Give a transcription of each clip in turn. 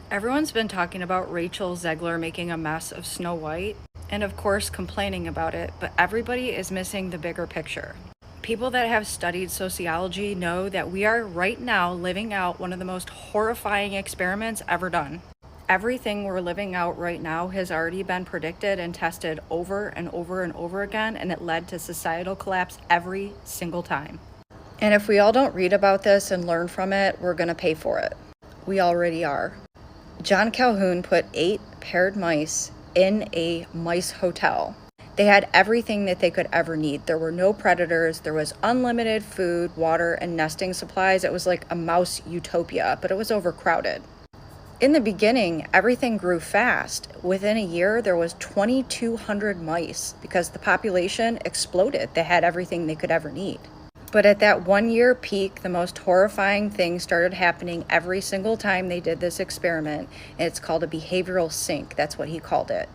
Everyone's been talking about Rachel Zegler making a mess of Snow White, and of course complaining about it, but everybody is missing the bigger picture. People that have studied sociology know that we are right now living out one of the most horrifying experiments ever done. Everything we're living out right now has already been predicted and tested over and over and over again, and it led to societal collapse every single time. And if we all don't read about this and learn from it, we're going to pay for it. We already are. John Calhoun put 8 paired mice in a mice hotel. They had everything that they could ever need. There were no predators. There was unlimited food, water, and nesting supplies. It was like a mouse utopia, but it was overcrowded. In the beginning, everything grew fast. Within a year, there was 2,200 mice because the population exploded. They had everything they could ever need. But at that 1 year peak, the most horrifying thing started happening every single time they did this experiment, and it's called a behavioral sink. That's what he called it.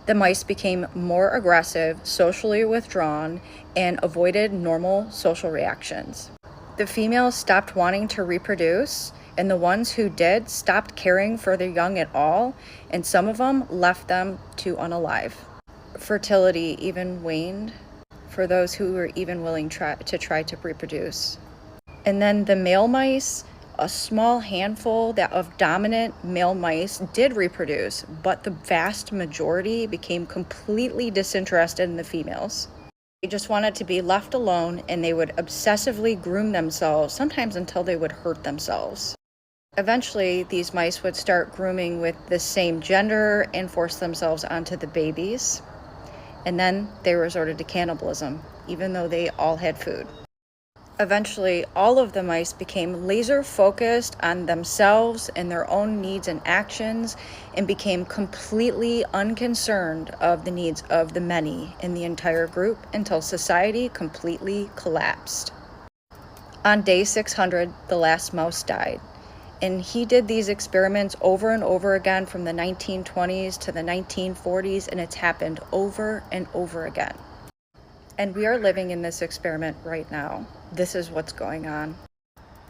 The mice became more aggressive, socially withdrawn, and avoided normal social reactions. The females stopped wanting to reproduce, and the ones who did stopped caring for their young at all, and some of them left them to unalive. Fertility even waned for those who were even willing to try to reproduce. And then the male mice, a small handful of dominant male mice did reproduce, but the vast majority became completely disinterested in the females. They just wanted to be left alone, and they would obsessively groom themselves, sometimes until they would hurt themselves. Eventually, these mice would start grooming with the same gender and force themselves onto the babies. And then they resorted to cannibalism, even though they all had food. Eventually, all of the mice became laser focused on themselves and their own needs and actions, and became completely unconcerned of the needs of the many in the entire group until society completely collapsed. On day 600, the last mouse died. And he did these experiments over and over again from the 1920s to the 1940s, and it's happened over and over again. And we are living in this experiment right now. This is what's going on.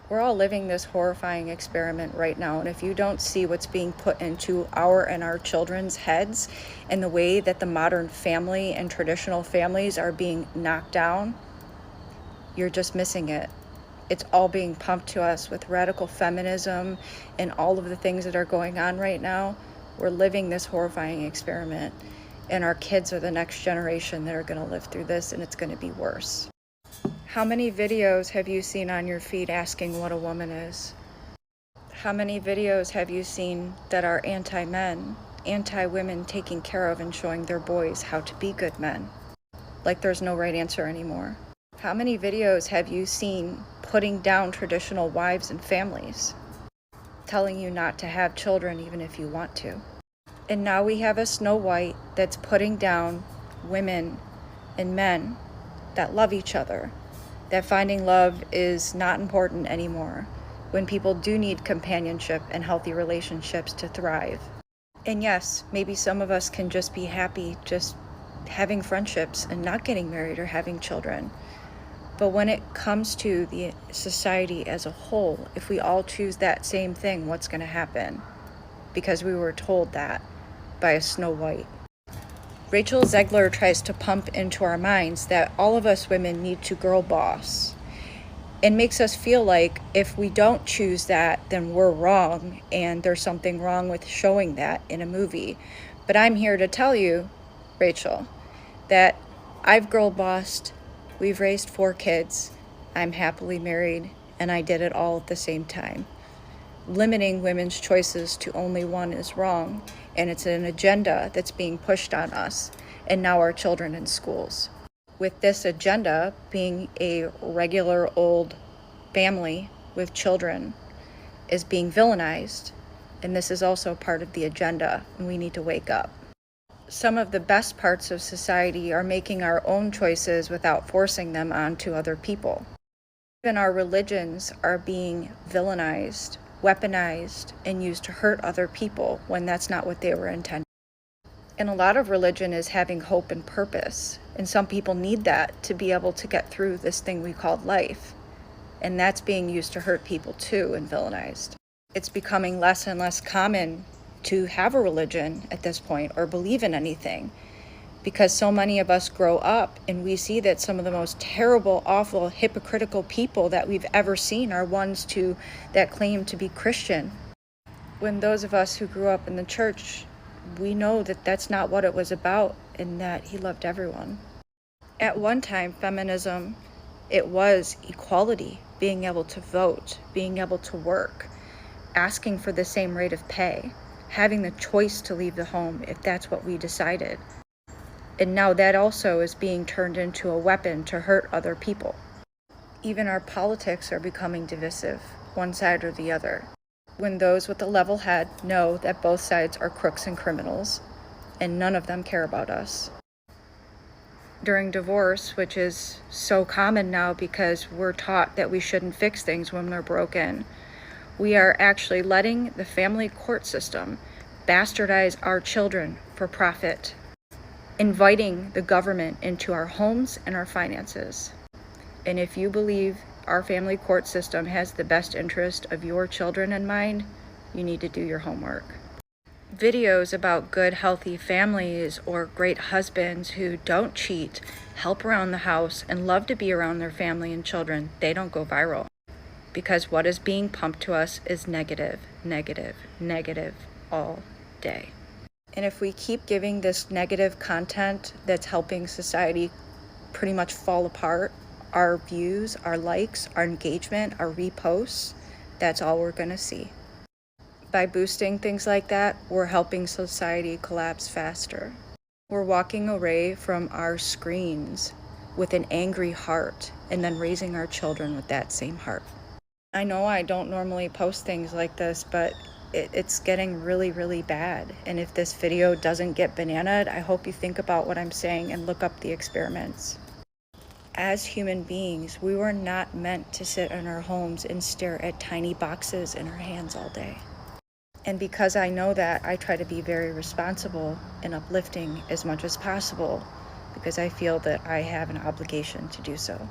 We're all living this horrifying experiment right now, and if you don't see what's being put into our and our children's heads and the way that the modern family and traditional families are being knocked down, you're just missing it. It's all being pumped to us with radical feminism and all of the things that are going on right now. We're living this horrifying experiment, and our kids are the next generation that are going to live through this, and it's going to be worse. How many videos have you seen on your feed asking what a woman is? How many videos have you seen that are anti-men, anti-women taking care of and showing their boys how to be good men? Like there's no right answer anymore. How many videos have you seen putting down traditional wives and families, telling you not to have children even if you want to? And now we have a Snow White that's putting down women and men that love each other, that finding love is not important anymore when people do need companionship and healthy relationships to thrive. And yes, maybe some of us can just be happy just having friendships and not getting married or having children. But when it comes to the society as a whole, if we all choose that same thing, what's going to happen? Because we were told that by a Snow White. Rachel Zegler tries to pump into our minds that all of us women need to girl boss, and makes us feel like if we don't choose that, then we're wrong, and there's something wrong with showing that in a movie. But I'm here to tell you, Rachel, that I've girl bossed. We've raised 4 kids. I'm happily married, and I did it all at the same time. Limiting women's choices to only one is wrong, and it's an agenda that's being pushed on us, and now our children in schools. With this agenda being a regular old family with children is being villainized, and this is also part of the agenda, and we need to wake up. Some of the best parts of society are making our own choices without forcing them onto other people. Even our religions are being villainized, weaponized, and used to hurt other people when that's not what they were intended. And a lot of religion is having hope and purpose, and some people need that to be able to get through this thing we call life. And that's being used to hurt people too and villainized. It's becoming less and less common to have a religion at this point or believe in anything, because so many of us grow up and we see that some of the most terrible, awful, hypocritical people that we've ever seen are ones that claim to be Christian. When those of us who grew up in the church, we know that that's not what it was about, and that he loved everyone. At one time, feminism, it was equality, being able to vote, being able to work, asking for the same rate of pay, having the choice to leave the home if that's what we decided. And now that also is being turned into a weapon to hurt other people. Even our politics are becoming divisive, one side or the other. When those with a level head know that both sides are crooks and criminals, and none of them care about us. During divorce, which is so common now because we're taught that we shouldn't fix things when they're broken, we are actually letting the family court system bastardize our children for profit, inviting the government into our homes and our finances. And if you believe our family court system has the best interest of your children in mind, you need to do your homework. Videos about good, healthy families or great husbands who don't cheat, help around the house, and love to be around their family and children, they don't go viral. Because what is being pumped to us is negative, negative, negative all day. And if we keep giving this negative content that's helping society pretty much fall apart, our views, our likes, our engagement, our reposts, that's all we're gonna see. By boosting things like that, we're helping society collapse faster. We're walking away from our screens with an angry heart and then raising our children with that same heart. I know I don't normally post things like this, but it's getting really, really bad. And if this video doesn't get bananaed, I hope you think about what I'm saying and look up the experiments. As human beings, we were not meant to sit in our homes and stare at tiny boxes in our hands all day. And because I know that, I try to be very responsible and uplifting as much as possible, because I feel that I have an obligation to do so.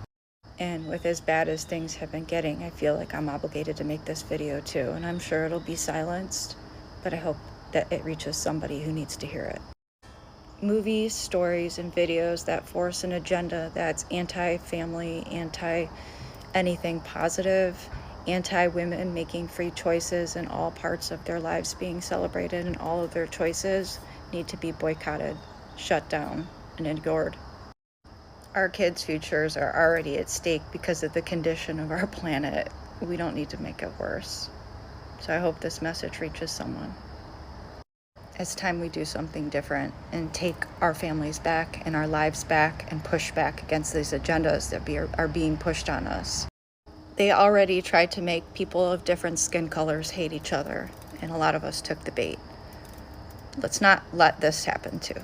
And with as bad as things have been getting, I feel like I'm obligated to make this video too. And I'm sure it'll be silenced, but I hope that it reaches somebody who needs to hear it. Movies, stories, and videos that force an agenda that's anti-family, anti-anything positive, anti-women making free choices and all parts of their lives being celebrated, and all of their choices need to be boycotted, shut down, and ignored. Our kids' futures are already at stake because of the condition of our planet. We don't need to make it worse. So I hope this message reaches someone. It's time we do something different and take our families back and our lives back and push back against these agendas that are being pushed on us. They already tried to make people of different skin colors hate each other, and a lot of us took the bait. Let's not let this happen too.